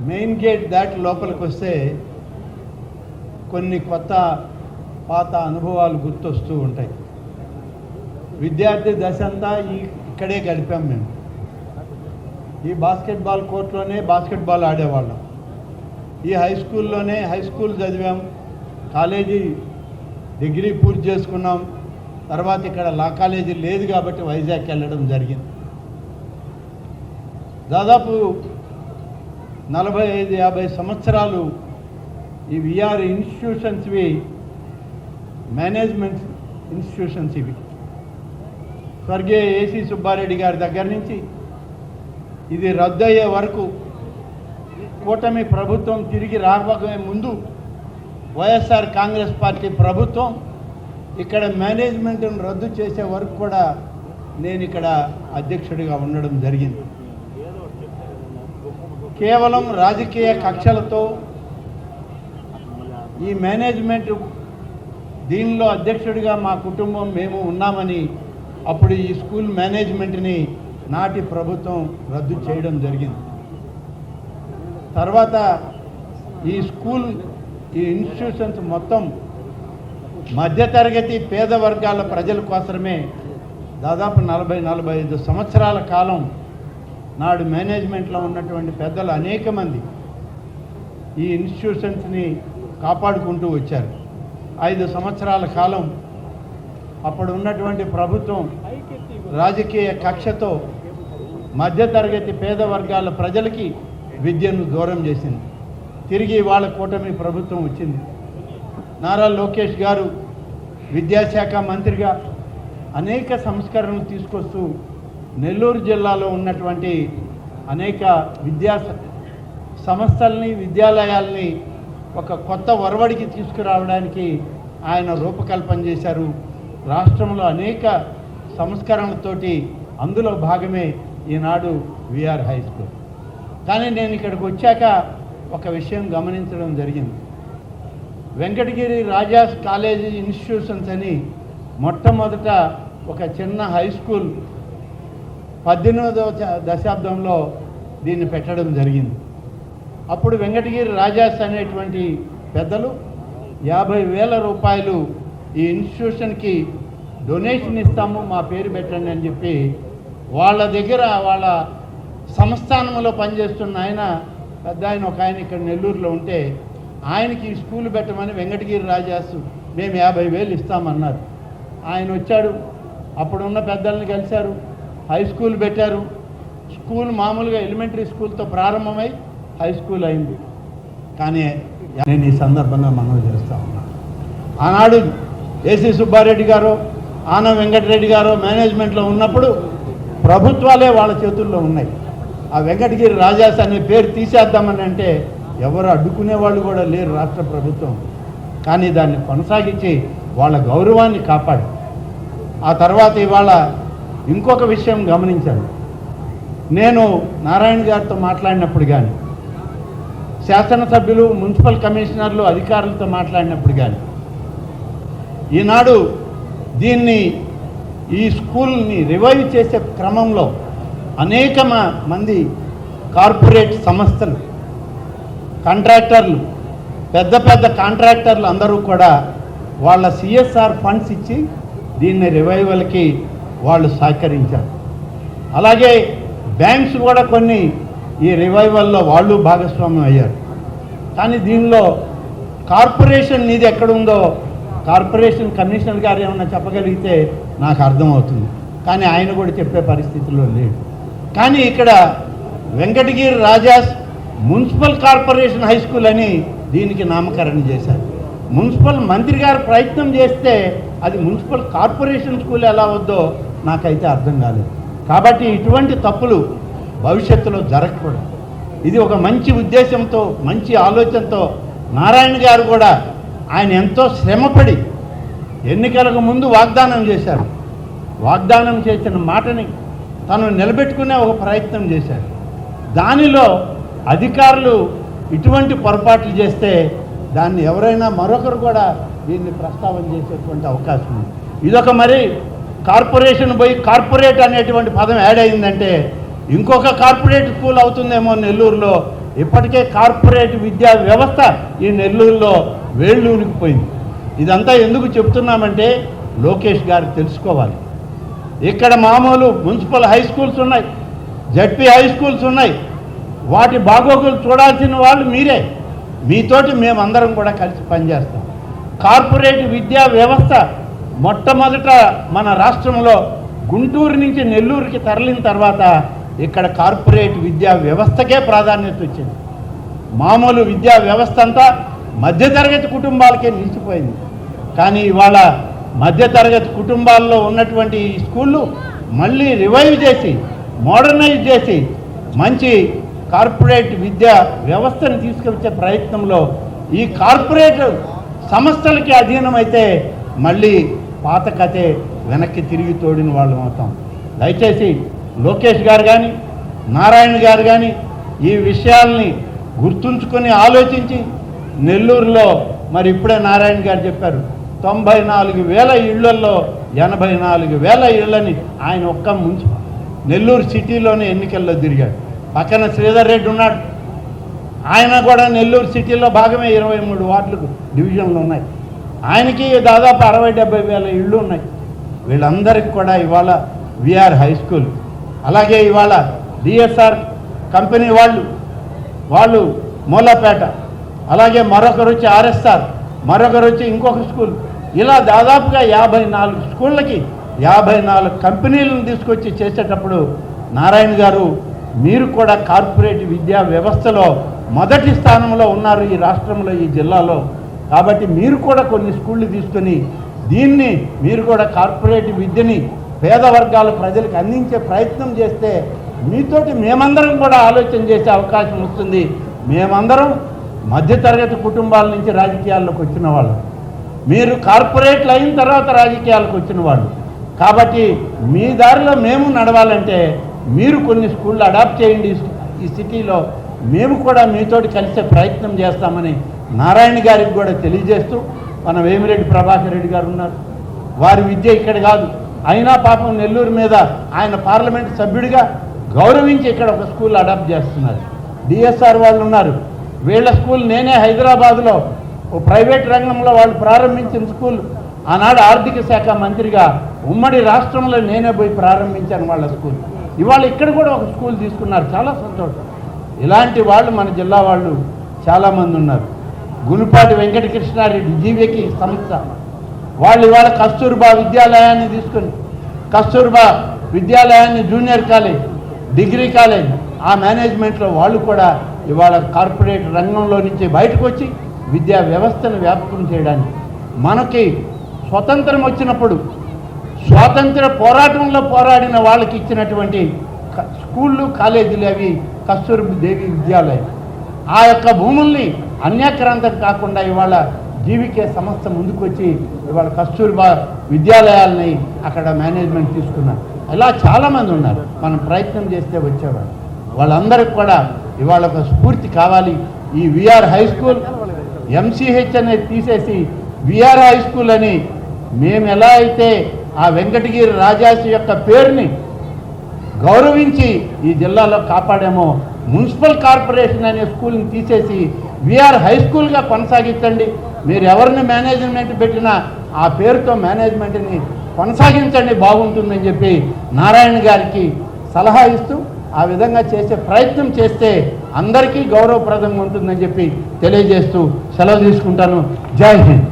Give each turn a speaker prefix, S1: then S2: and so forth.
S1: Main gate దాటి లోపలికి వస్తే కొన్ని కొత్త పాత అనుభవాలు గుర్తొస్తూ ఉంటాయి. విద్యార్థి దశ అంతా ఇక్కడే గడిపాం మేము. ఈ బాస్కెట్బాల్ కోర్టులోనే బాస్కెట్బాల్ ఆడేవాళ్ళం. ఈ హై స్కూల్లోనే హై స్కూల్ చదివాం. కాలేజీ డిగ్రీ పూర్తి చేసుకున్నాం. తర్వాత ఇక్కడ లా కాలేజీ లేదు కాబట్టి వైజాగ్ వెళ్ళడం జరిగింది. దాదాపు 45-50 సంవత్సరాలు ఈ విఆర్ ఇన్స్టిట్యూషన్స్వి మేనేజ్మెంట్ ఇన్స్టిట్యూషన్స్ ఇవి. స్వర్గీయ ఏసీ సుబ్బారెడ్డి గారి దగ్గర నుంచి ఇది రద్దయ్యే వరకు, కూటమి ప్రభుత్వం తిరిగి రాబోయే ముందు వైఎస్ఆర్ కాంగ్రెస్ పార్టీ ప్రభుత్వం ఇక్కడ మేనేజ్మెంట్ను రద్దు చేసే వరకు కూడా నేను ఇక్కడ అధ్యక్షుడిగా ఉండడం జరిగింది. కేవలం రాజకీయ కక్షలతో ఈ మేనేజ్మెంట్ దీనిలో అధ్యక్షుడిగా మా కుటుంబం మేము ఉన్నామని అప్పుడు ఈ స్కూల్ మేనేజ్మెంట్ని నాటి ప్రభుత్వం రద్దు చేయడం జరిగింది. తర్వాత ఈ స్కూల్ ఈ ఇన్స్టిట్యూషన్స్ మొత్తం మధ్యతరగతి పేద వర్గాల ప్రజల కోసమే దాదాపు 40-45 సంవత్సరాల కాలం నాడు మేనేజ్మెంట్లో ఉన్నటువంటి పెద్దలు అనేక మంది ఈ ఇన్స్టిట్యూషన్స్ని కాపాడుకుంటూ వచ్చారు. 5 సంవత్సరాల కాలం అప్పుడు ఉన్నటువంటి ప్రభుత్వం రాజకీయ కక్షతో మధ్యతరగతి పేద వర్గాల ప్రజలకి విద్యను దూరం చేసింది. తిరిగి వాళ్ళ కూటమి ప్రభుత్వం వచ్చింది. నారా లోకేష్ గారు విద్యాశాఖ మంత్రిగా అనేక సంస్కరణలు తీసుకొస్తూ నెల్లూరు జిల్లాలో ఉన్నటువంటి అనేక విద్యా సంస్థల్ని విద్యాలయాల్ని ఒక కొత్త ఒరవడికి తీసుకురావడానికి ఆయన రూపకల్పన చేశారు. రాష్ట్రంలో అనేక సంస్కరణలతోటి అందులో భాగమే ఈనాడు విఆర్ హై స్కూల్. కానీ నేను ఇక్కడికి వచ్చాక ఒక విషయం గమనించడం జరిగింది. వెంకటగిరి రాజాస్ కాలేజీ ఇన్స్టిట్యూషన్స్ అని మొట్టమొదట ఒక చిన్న హై స్కూల్ 18వ దశాబ్దంలో దీన్ని పెట్టడం జరిగింది. అప్పుడు వెంకటగిరి రాజాస్ అనేటువంటి పెద్దలు 50,000 రూపాయలు ఈ ఇన్స్టిట్యూషన్కి డొనేషన్ ఇస్తాము, మా పేరు పెట్టండి అని చెప్పి వాళ్ళ దగ్గర వాళ్ళ సంస్థానంలో పనిచేస్తున్న ఆయన పెద్ద ఆయన ఒక ఆయన ఇక్కడ నెల్లూరులో ఉంటే ఆయనకి ఈ స్కూల్ పెట్టమని వెంకటగిరి రాజాసు మేము 50,000 ఇస్తామన్నారు. ఆయన వచ్చాడు, అప్పుడున్న పెద్దల్ని కలిశారు, హై స్కూల్ పెట్టారు. స్కూల్ మామూలుగా ఎలిమెంటరీ స్కూల్తో ప్రారంభమై హై స్కూల్ అయింది. కానీ నేను ఈ సందర్భంగా మనవి చేస్తూ ఉన్నాను, ఆనాడు ఏసీ సుబ్బారెడ్డి గారు ఆనం వెంకటరెడ్డి గారు మేనేజ్మెంట్లో ఉన్నప్పుడు ప్రభుత్వాలే వాళ్ళ చేతుల్లో ఉన్నాయి. ఆ వెంకటగిరి రాజాస్ అనే పేరు తీసేద్దామని అంటే ఎవరు అడ్డుకునే వాళ్ళు కూడా లేరు రాష్ట్ర ప్రభుత్వం. కానీ దాన్ని కొనసాగించి వాళ్ళ గౌరవాన్ని కాపాడు. ఆ తర్వాత ఇవాళ ఇంకొక విషయం గమనించాను. నేను నారాయణ గారితో మాట్లాడినప్పుడు కానీ, శాసనసభ్యులు మున్సిపల్ కమిషనర్లు అధికారులతో మాట్లాడినప్పుడు కానీ, ఈనాడు దీన్ని ఈ స్కూల్ని రివైవ్ చేసే క్రమంలో అనేక మంది కార్పొరేట్ సంస్థలు, కాంట్రాక్టర్లు, పెద్ద పెద్ద కాంట్రాక్టర్లు అందరూ కూడా వాళ్ళ సిఎస్ఆర్ ఫండ్స్ ఇచ్చి దీన్ని రివైవల్కి వాళ్ళు సహకరించారు. అలాగే బ్యాంక్స్ కూడా కొన్ని ఈ రివైవల్లో వాళ్ళు భాగస్వామ్యం అయ్యారు. కానీ దీనిలో కార్పొరేషన్ నిధి ఎక్కడుందో కార్పొరేషన్ కమిషనర్ గారు ఏమన్నా చెప్పగలిగితే నాకు అర్థమవుతుంది. కానీ ఆయన కూడా చెప్పే పరిస్థితిలో లేడు. కానీ ఇక్కడ Venkatagiri Rajas municipal corporation high school అని దీనికి నామకరణం చేశారు. మున్సిపల్ మంత్రి గారు ప్రయత్నం చేస్తే అది మున్సిపల్ కార్పొరేషన్ స్కూల్ ఎలా వద్దో నాకైతే అర్థం కాలేదు. కాబట్టి ఇటువంటి తప్పులు భవిష్యత్తులో జరగకూడదు. ఇది ఒక మంచి ఉద్దేశంతో మంచి ఆలోచనతో నారాయణ గారు కూడా ఆయన ఎంతో శ్రమపడి ఎన్నికలకు ముందు వాగ్దానం చేశారు. వాగ్దానం చేసిన మాటని తను నిలబెట్టుకునే ఒక ప్రయత్నం చేశారు. దానిలో అధికారులు ఇటువంటి పొరపాట్లు చేస్తే దాన్ని ఎవరైనా మరొకరు కూడా దీన్ని ప్రస్తావన చేసేటువంటి అవకాశం ఉంది. ఇదొక మరి కార్పొరేషన్ పోయి కార్పొరేట్ అనేటువంటి పదం యాడ్ అయిందంటే ఇంకొక కార్పొరేట్ స్కూల్ అవుతుందేమో నెల్లూరులో. ఇప్పటికే కార్పొరేట్ విద్యా వ్యవస్థ ఈ నెల్లూరులో వేళ్ళూరికిపోయింది. ఇదంతా ఎందుకు చెప్తున్నామంటే లోకేష్ గారు తెలుసుకోవాలి. ఇక్కడ మామూలు మున్సిపల్ హై స్కూల్స్ ఉన్నాయి, జడ్పీ హై స్కూల్స్ ఉన్నాయి. వాటి బాగోగులు చూడాల్సిన వాళ్ళు మీరే. మీతోటి మేమందరం కూడా కలిసి పనిచేస్తాం. కార్పొరేట్ విద్యా వ్యవస్థ మొట్టమొదట మన రాష్ట్రంలో గుంటూరు నుంచి నెల్లూరుకి తరలిన తర్వాత ఇక్కడ కార్పొరేట్ విద్యా వ్యవస్థకే ప్రాధాన్యత వచ్చింది. మామూలు విద్యా వ్యవస్థ అంతా మధ్యతరగతి కుటుంబాలకే నిలిచిపోయింది. కానీ ఇవాళ మధ్యతరగతి కుటుంబాల్లో ఉన్నటువంటి ఈ స్కూళ్ళు మళ్ళీ రివైవ్ చేసి మోడర్నైజ్ చేసి మంచి కార్పొరేట్ విద్యా వ్యవస్థను తీసుకొచ్చే ప్రయత్నంలో ఈ కార్పొరేట్ సంస్థలకి అధీనమైతే మళ్ళీ పాత కథే వెనక్కి తిరిగి తోడిన వాళ్ళం అవుతాం. దయచేసి లోకేష్ గారు కానీ నారాయణ గారు కానీ ఈ విషయాల్ని గుర్తుంచుకొని ఆలోచించి నెల్లూరులో మరి ఇప్పుడే నారాయణ గారు చెప్పారు 94,000 ఇళ్లలో 84,000 ఇళ్లని ఆయన ఒక్క నెల్లూరు సిటీలోనే ఎన్నికల్లో తిరిగాడు. పక్కన శ్రీధర్ రెడ్డి ఉన్నాడు, ఆయన కూడా నెల్లూరు సిటీలో భాగమే 23 వార్డులకు డివిజన్లు ఉన్నాయి. ఆయనకి దాదాపు 60,000-70,000 ఇళ్ళు ఉన్నాయి. వీళ్ళందరికీ కూడా ఇవాళ విఆర్ హై స్కూల్, అలాగే ఇవాళ డిఎస్ఆర్ కంపెనీ వాళ్ళు మూలపేట, అలాగే మరొకరు వచ్చి ఆర్ఎస్ఆర్, మరొకరు వచ్చి ఇంకొక స్కూల్, ఇలా దాదాపుగా 54 స్కూళ్ళకి 54 కంపెనీలను తీసుకొచ్చి చేసేటప్పుడు నారాయణ గారు మీరు కూడా కార్పొరేట్ విద్యా వ్యవస్థలో మొదటి స్థానంలో ఉన్నారు ఈ రాష్ట్రంలో, ఈ జిల్లాలో. కాబట్టి మీరు కూడా కొన్ని స్కూళ్ళు తీసుకొని దీన్ని మీరు కూడా కార్పొరేట్ విద్యని పేద వర్గాల ప్రజలకు అందించే ప్రయత్నం చేస్తే మీతోటి మేమందరం కూడా ఆలోచన చేసే అవకాశం వస్తుంది. మేమందరం మధ్యతరగతి కుటుంబాల నుంచి రాజకీయాల్లోకి వచ్చిన వాళ్ళు, మీరు కార్పొరేట్లు అయిన తర్వాత రాజకీయాలకు వచ్చిన వాళ్ళు. కాబట్టి మీ దారిలో మేము నడవాలంటే మీరు కొన్ని స్కూళ్ళు అడాప్ట్ చేయండి ఈ సిటీలో, మేము కూడా మీతోటి కలిసే ప్రయత్నం చేస్తామని నారాయణ గారికి కూడా తెలియజేస్తూ, మన వేమిరెడ్డి ప్రభాకర్ రెడ్డి గారు ఉన్నారు, వారి విద్య ఇక్కడ కాదు అయినా పాపం నెల్లూరు మీద ఆయన పార్లమెంట్ సభ్యుడిగా గౌరవించి ఇక్కడ ఒక స్కూల్ అడాప్ట్ చేస్తున్నారు. డిఎస్ఆర్ వాళ్ళు ఉన్నారు, వీళ్ళ స్కూల్ నేనే హైదరాబాద్లో ఓ ప్రైవేట్ రంగంలో వాళ్ళు ప్రారంభించిన స్కూల్, ఆనాడు ఆర్థిక శాఖ మంత్రిగా ఉమ్మడి రాష్ట్రంలో నేనే పోయి ప్రారంభించాను వాళ్ళ స్కూల్. ఇవాళ ఇక్కడ కూడా ఒక స్కూల్ తీసుకున్నారు, చాలా సంతోషం. ఇలాంటి వాళ్ళు మన జిల్లా వాళ్ళు చాలామంది ఉన్నారు. గునిపాటి వెంకటకృష్ణారెడ్డి జీవికి సంస్థ వాళ్ళు ఇవాళ కస్తూర్బా విద్యాలయాన్ని తీసుకొని, కస్తూర్బా విద్యాలయాన్ని జూనియర్ కాలేజ్, డిగ్రీ కాలేజ్, ఆ మేనేజ్మెంట్లో వాళ్ళు కూడా ఇవాళ కార్పొరేట్ రంగంలో నుంచి బయటకు వచ్చి విద్యా వ్యవస్థను వ్యాప్తం చేయడానికి, మనకి స్వతంత్రం వచ్చినప్పుడు స్వాతంత్ర పోరాటంలో పోరాడిన వాళ్ళకి ఇచ్చినటువంటి స్కూళ్ళు కాలేజీలు అవి కస్తూర్బా దేవి విద్యాలయం. ఆ యొక్క భూముల్ని అన్యాక్రాంతం కాకుండా ఇవాళ జీవికే సంస్థ ముందుకు వచ్చి ఇవాళ కస్తూర్బా విద్యాలయాలని అక్కడ మేనేజ్మెంట్ తీసుకున్నారు. ఇలా చాలామంది ఉన్నారు, మనం ప్రయత్నం చేస్తే వచ్చేవాళ్ళు. వాళ్ళందరికీ కూడా ఇవాళ ఒక స్ఫూర్తి కావాలి. ఈ విఆర్ హై స్కూల్ ఎంసీహెచ్ అనేది తీసేసి విఆర్ హై స్కూల్ అని మేము ఎలా అయితే ఆ వెంకటగిరి రాజాసి యొక్క పేరుని గౌరవించి ఈ జిల్లాలో కాపాడామో, మున్సిపల్ కార్పొరేషన్ అనే స్కూల్ని తీసేసి విఆర్ హై స్కూల్గా కొనసాగించండి. మీరు ఎవరిని మేనేజ్మెంట్ పెట్టినా ఆ పేరుతో మేనేజ్మెంట్ని కొనసాగించండి, బాగుంటుందని చెప్పి నారాయణ గారికి సలహా ఇస్తూ ఆ విధంగా చేసే ప్రయత్నం చేస్తే అందరికీ గౌరవప్రదంగా ఉంటుందని చెప్పి తెలియజేస్తూ సెలవు తీసుకుంటాను. జై హింద్.